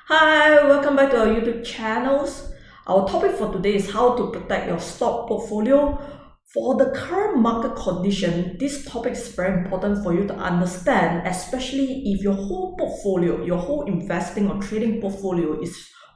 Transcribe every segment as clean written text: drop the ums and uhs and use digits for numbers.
Hi, welcome back to our YouTube channels. Our topic for today is how to protect your stock portfolio. For the current market condition, this topic is very important for you to understand, especially if your whole portfolio, your whole investing or trading portfolio is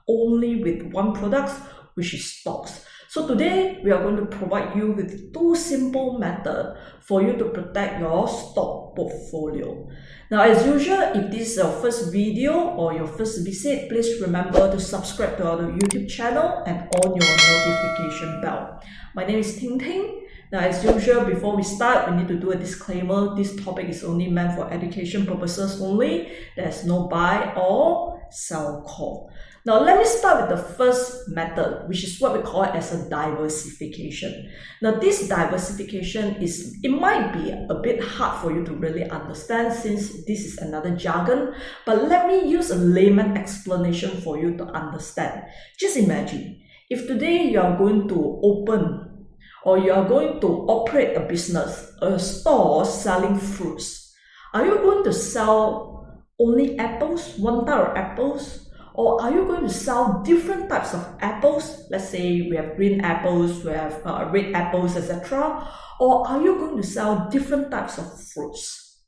only with one product, which is stocks. So today, we are going to provide you with two simple methods for you to protect your stock portfolio. Now, as usual, if this is your first video or your first visit, please remember to subscribe to our YouTube channel and on your notification bell. My name is Ting Ting. Now, as usual, before we start, we need to do a disclaimer. This topic is only meant for education purposes only. There's no buy or sell call. Now, let me start with the first method, which is what we call it as a diversification. Now, this diversification it might be a bit hard for you to really understand since this is another jargon, but let me use a layman explanation for you to understand. Just imagine, if today you are going to open or you are going to operate a business, a store selling fruits, are you going to sell only apples, one type of apples? Or are you going to sell different types of apples? Let's say we have green apples, we have red apples, etc. Or are you going to sell different types of fruits?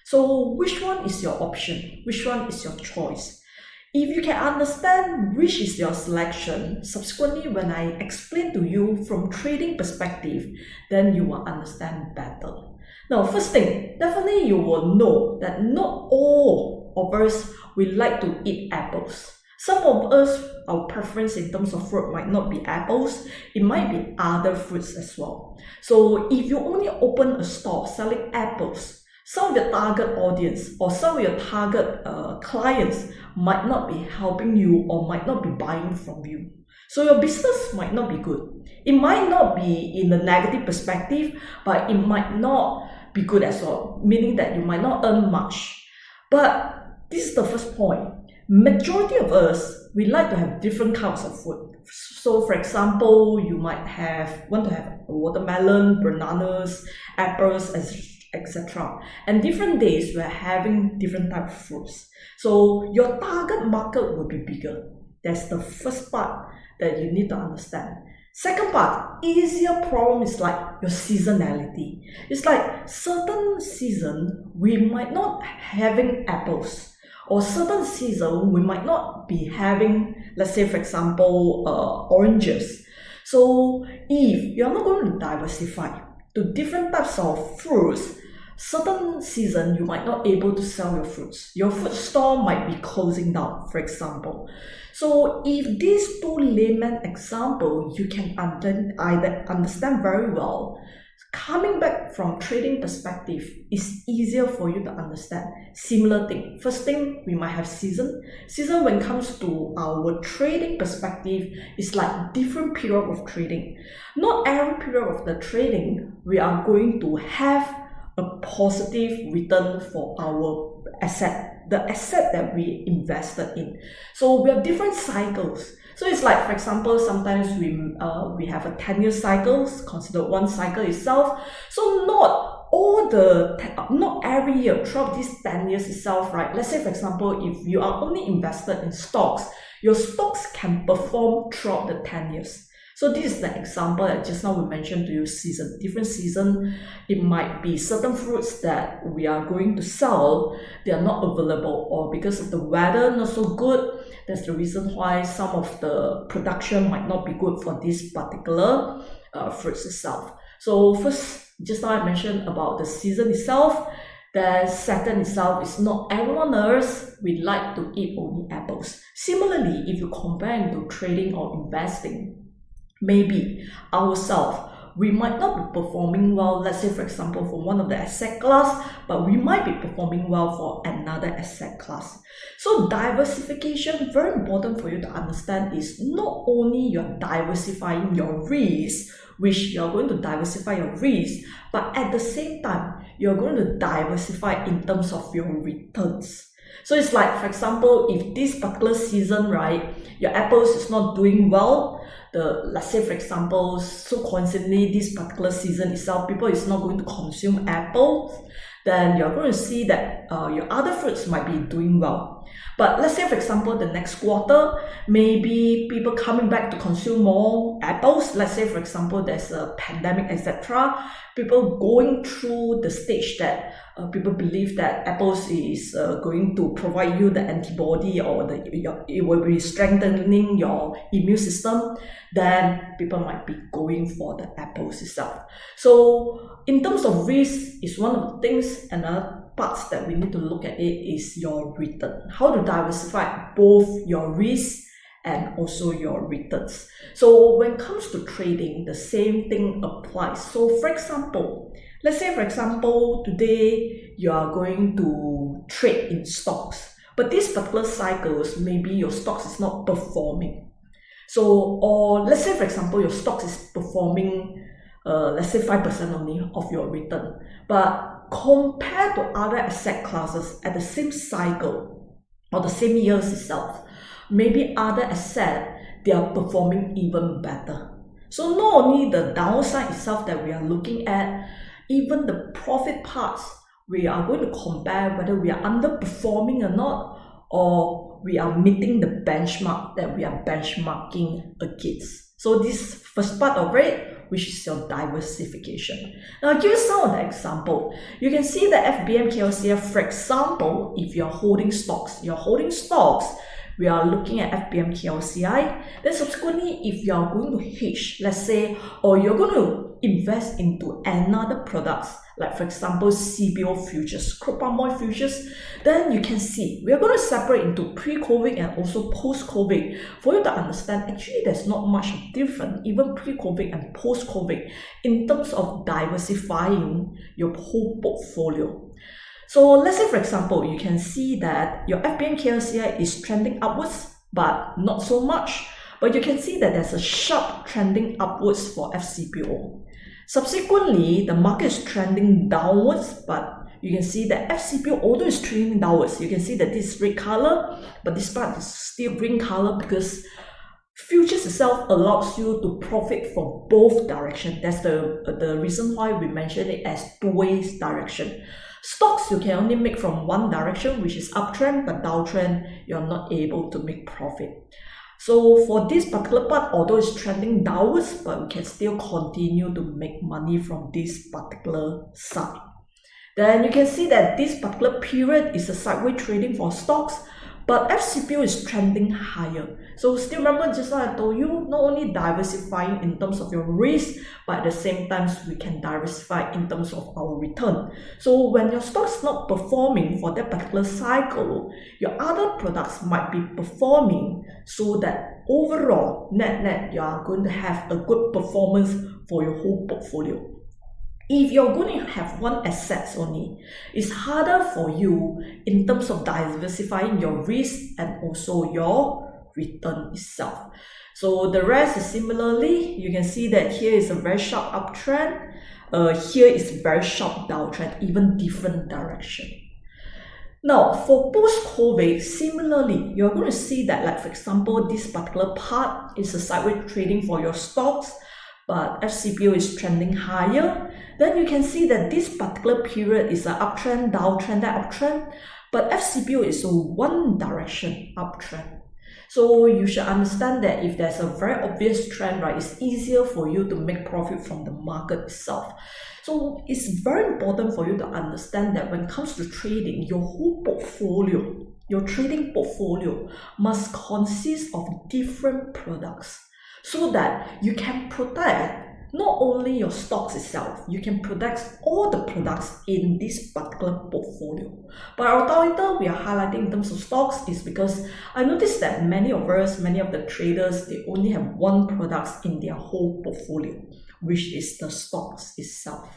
So which one is your option? Which one is your choice? If you can understand which is your selection, subsequently when I explain to you from trading perspective, then you will understand better. Now, first thing, definitely you will know that not all of us we like to eat apples. Some of us, our preference in terms of fruit might not be apples, it might be other fruits as well. So if you only open a store selling apples, some of your target audience or some of your target clients might not be helping you or might not be buying from you. So your business might not be good. It might not be in the negative perspective, but it might not be good as well, meaning that you might not earn much. But this is the first point. Majority of us, we like to have different kinds of food. So for example, you might want to have watermelon, bananas, apples, etc. And different days, we're having different types of fruits. So your target market will be bigger. That's the first part that you need to understand. Second part, easier problem is like your seasonality. It's like certain season, we might not having apples. Or certain season, we might not be having, let's say for example, oranges. So if you're not going to diversify to different types of fruits, certain season you might not able to sell your fruits. Your fruit store might be closing down, for example. So if these two layman example you can either understand very well, coming back from trading perspective is easier for you to understand. Similar thing. First thing, we might have season. Season when it comes to our trading perspective is like different period of trading. Not every period of the trading we are going to have a positive return for our asset, the asset that we invested in. So we have different cycles. So it's like, for example, sometimes we have a 10-year cycles, considered one cycle itself. So not every year throughout these 10 years itself, right? Let's say, for example, if you are only invested in stocks, your stocks can perform throughout the 10 years. So this is the example that just now we mentioned to you, season. Different season, it might be certain fruits that we are going to sell, they are not available, or because of the weather not so good, that's the reason why some of the production might not be good for this particular fruits itself. So first, just now I mentioned about the season itself. The second itself is not everyone else we like to eat only apples. Similarly, if you compare into trading or investing, maybe ourselves, we might not be performing well, let's say for example for one of the asset class, but we might be performing well for another asset class. So diversification, very important for you to understand, is not only you're diversifying your risk, which you're going to diversify your risk, but at the same time, you're going to diversify in terms of your returns. So it's like, for example, if this particular season, right, your apples is not doing well, let's say for example, so coincidentally this particular season itself, people is not going to consume apples, then you're going to see that your other fruits might be doing well. But let's say, for example, the next quarter, maybe people coming back to consume more apples. Let's say, for example, there's a pandemic, etc. People going through the stage that people believe that apples is going to provide you the antibody, or it will be strengthening your immune system, then people might be going for the apples itself. So in terms of risk, is one of the things, another parts that we need to look at it is your return. How to diversify both your risk and also your returns. So when it comes to trading, the same thing applies. So for example, let's say, for example, today you are going to trade in stocks, but these particular cycles, maybe your stocks is not performing. So, or let's say, for example, your stocks is performing, let's say 5% only of your return, but compared to other asset classes at the same cycle or the same years itself, maybe other assets, they are performing even better. So not only the downside itself that we are looking at, even the profit parts, we are going to compare whether we are underperforming or not, or we are meeting the benchmark that we are benchmarking against. So this first part of it, which is your diversification. Now I'll give you some of the example. You can see the FBM KLCF, for example, if you're holding stocks, we are looking at FBM KLCI. Then subsequently, if you are going to hedge, let's say, or you're going to invest into another products, like for example, CPO futures, crude palm oil futures, then you can see we are going to separate into pre-COVID and also post-COVID for you to understand actually there's not much difference, even pre-COVID and post-COVID, in terms of diversifying your whole portfolio. So let's say, for example, you can see that your FBM KLCI is trending upwards, but not so much. But you can see that there's a sharp trending upwards for FCPO. Subsequently, the market is trending downwards, but you can see that FCPO, although it's trending downwards, you can see that this is red color, but this part is still green color because futures itself allows you to profit from both directions. That's the reason why we mention it as two-way direction. Stocks, you can only make from one direction, which is uptrend, but downtrend, you're not able to make profit. So for this particular part, although it's trending downwards, but we can still continue to make money from this particular side. Then you can see that this particular period is a sideways trading for stocks, but FCPO is trending higher. So still remember, just like I told you, not only diversifying in terms of your risk, but at the same time, we can diversify in terms of our return. So when your stock's not performing for that particular cycle, your other products might be performing, so that overall, net, you are going to have a good performance for your whole portfolio. If you're going to have one asset only, it's harder for you in terms of diversifying your risk and also your return itself. So the rest is similarly, you can see that here is a very sharp uptrend, here is very sharp downtrend, even different direction. Now, for post-COVID, similarly, you're going to see that, like for example, this particular part is a sideways trading for your stocks, but FCPO is trending higher. Then you can see that this particular period is an uptrend, downtrend, that uptrend, but FCPO is a one direction uptrend. So you should understand that if there's a very obvious trend, right, it's easier for you to make profit from the market itself. So it's very important for you to understand that when it comes to trading, your whole portfolio, your trading portfolio must consist of different products, so that you can protect not only your stocks itself, you can protect all the products in this particular portfolio. But our title we are highlighting in terms of stocks is because I noticed that many of the traders, they only have one product in their whole portfolio, which is the stocks itself.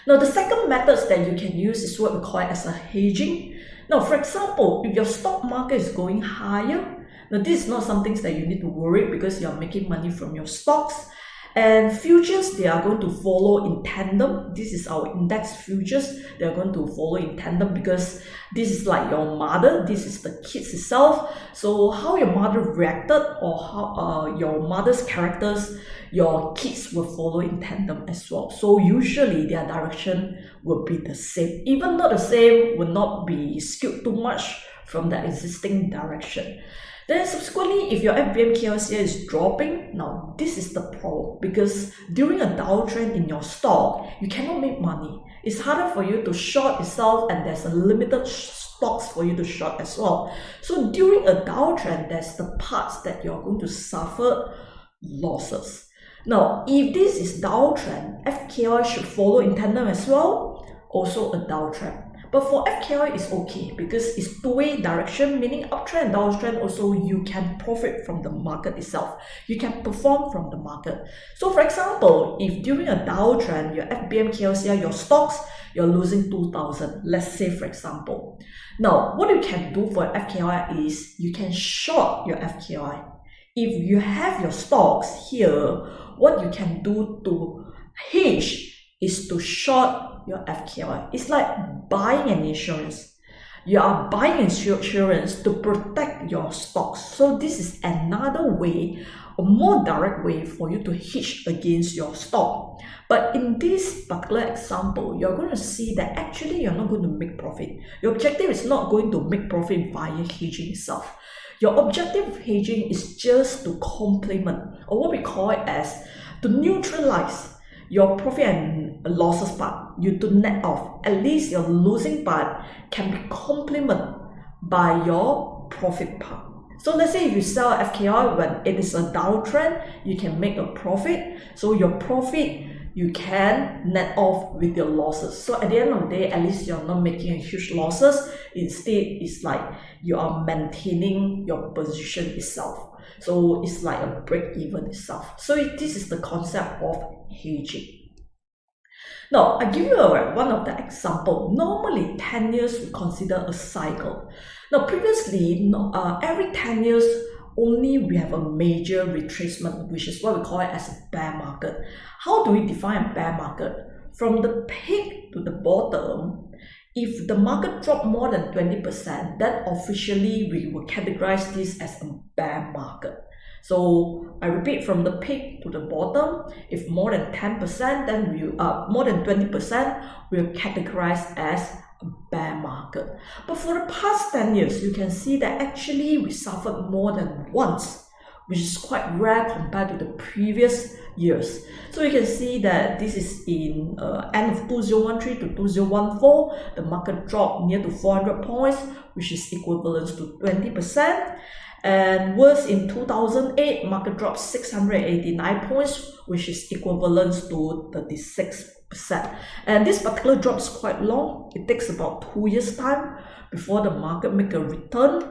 Now, the second method that you can use is what we call it as a hedging. Now, for example, if your stock market is going higher, now this is not something that you need to worry because you are making money from your stocks. And futures, they are going to follow in tandem. This is our index futures. They are going to follow in tandem because this is like your mother, this is the kids itself. So how your mother reacted, or how your mother's characters, your kids will follow in tandem as well. So usually their direction will be the same. Even though the same, will not be skewed too much from the existing direction. Then subsequently, if your FBM is dropping, now this is the problem, because during a downtrend in your stock, you cannot make money. It's harder for you to short itself, and there's a limited stocks for you to short as well. So during a downtrend, there's the parts that you're going to suffer losses. Now, if this is downtrend, FKLI should follow in tandem as well, also a downtrend. But for FKLI, it's okay because it's two-way direction, meaning uptrend and downtrend. Also, you can profit from the market itself. You can perform from the market. So for example, if during a downtrend, your FBM, KLCI, your stocks, you're losing 2,000, let's say for example. Now, what you can do for FKLI is you can short your FKLI. If you have your stocks here, what you can do to hedge is to short your FKLI. It's like buying an insurance. You are buying insurance to protect your stocks. So this is another way, a more direct way for you to hedge against your stock. But in this particular example, you're going to see that actually you're not going to make profit. Your objective is not going to make profit via hedging itself. Your objective of hedging is just to complement, or what we call it as to neutralize your profit and losses part. You to net off. At least your losing part can be complemented by your profit part. So let's say if you sell FKI when it is a downtrend, you can make a profit. So your profit, you can net off with your losses. So at the end of the day, at least you're not making a huge losses. Instead, it's like you are maintaining your position itself. So it's like a break even itself. So this is the concept of hedging. Now, I give you one of the example. Normally, 10 years we consider a cycle. Now, previously, every 10 years, only we have a major retracement, which is what we call it as a bear market. How do we define a bear market? From the peak to the bottom, if the market dropped more than 20%, then officially we will categorize this as a bear market. So I repeat, from the peak to the bottom, if more than 10%, then we more than 20%, we'll categorize as a bear market. But for the past 10 years, you can see that actually we suffered more than once, which is quite rare compared to the previous years. So you can see that this is in end of 2013 to 2014, the market dropped near to 400 points, which is equivalent to 20%. And worse, in 2008, market dropped 689 points, which is equivalent to 36%. And this particular drop is quite long. It takes about 2 years' time before the market make a return.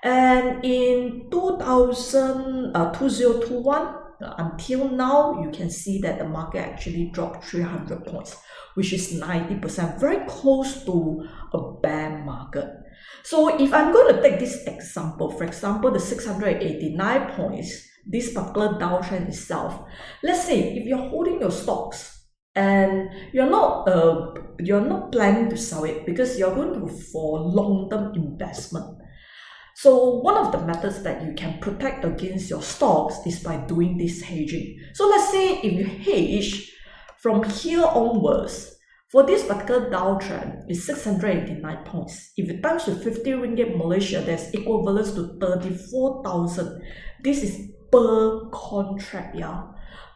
And in 2021, until now, you can see that the market actually dropped 300 points, which is 90%, very close to a bear market. So if I'm going to take this example, for example, the 689 points, this particular downtrend itself, let's say if you're holding your stocks and you're not planning to sell it because you're going to for long-term investment. So one of the methods that you can protect against your stocks is by doing this hedging. So let's say if you hedge from here onwards, for this particular downtrend, it's 689 points. If you times with 50 ringgit Malaysia, that's equivalent to 34,000. This is per contract, yeah.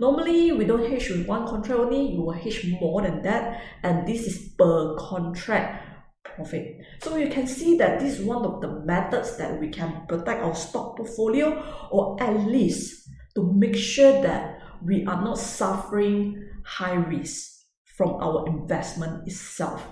Normally, we don't hedge with one contract only, you will hedge more than that, and this is per contract profit. So you can see that this is one of the methods that we can protect our stock portfolio, or at least to make sure that we are not suffering high risk from our investment itself.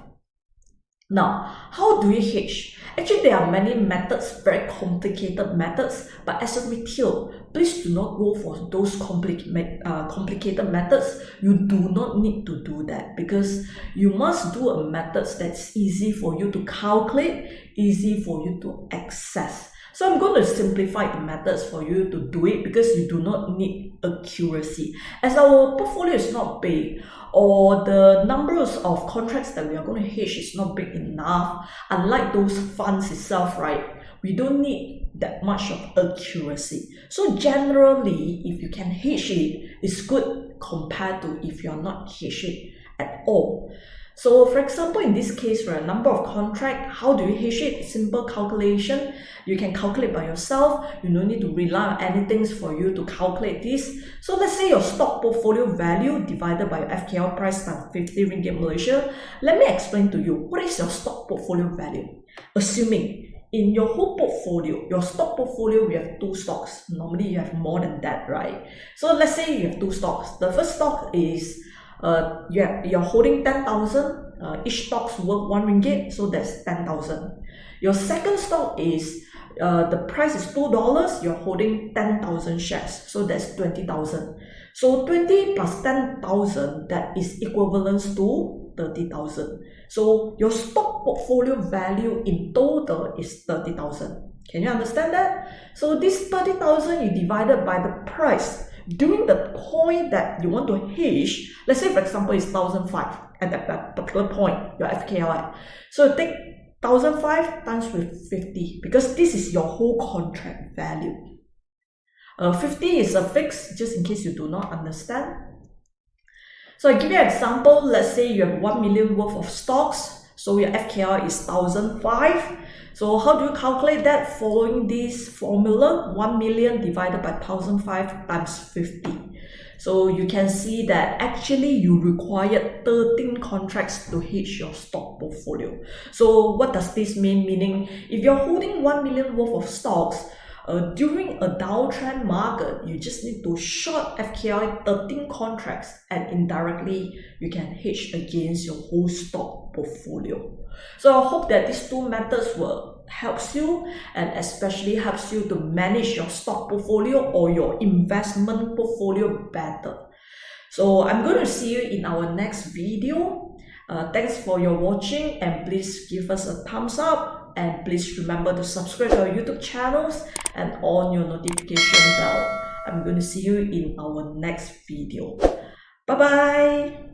Now, how do we hedge? Actually, there are many methods, very complicated methods, but as a retail, please do not go for those complicated methods. You do not need to do that because you must do a method that's easy for you to calculate, easy for you to access. So I'm going to simplify the methods for you to do it because you do not need accuracy. As our portfolio is not big, or the numbers of contracts that we are going to hedge is not big enough, unlike those funds itself, right? We don't need that much of accuracy. So generally, if you can hedge it, it's good compared to if you're not hedged it at all. So for example, in this case, right, number of contract, how do you hedge it? Simple calculation. You can calculate by yourself. You don't need to rely on anything for you to calculate this. So let's say your stock portfolio value divided by your FKL price times 50 ringgit Malaysia. Let me explain to you, what is your stock portfolio value? Assuming in your whole portfolio, your stock portfolio, we have 2 stocks. Normally you have more than that, right? So let's say you have 2 stocks. The first stock is you're holding 10,000, each stock's worth 1 ringgit, so that's 10,000. Your second stock is the price is $2, you're holding 10,000 shares, so that's 20,000. So 20 plus 10,000, that is equivalent to 30,000. So your stock portfolio value in total is 30,000. Can you understand that? So this 30,000 you divided by the price during the point that you want to hedge. Let's say for example it's 1,005 at that particular point, your FKLI. So take 1,005 times with 50, because this is your whole contract value. 50 is a fix, just in case you do not understand. So I give you an example. Let's say you have 1 million worth of stocks, so your FKLI is 1,005. So how do you calculate that? Following this formula, 1 million divided by 1,005 times 50. So you can see that actually you require 13 contracts to hedge your stock portfolio. So what does this mean? Meaning, if you're holding 1 million worth of stocks, during a downtrend market, you just need to short FKLI 13 contracts, and indirectly you can hedge against your whole stock portfolio. So I hope that these 2 methods will help you, and especially helps you to manage your stock portfolio or your investment portfolio better. So I'm going to see you in our next video. Thanks for your watching, and please give us a thumbs up. And please remember to subscribe to our YouTube channels and on your notification bell. I'm going to see you in our next video. Bye bye.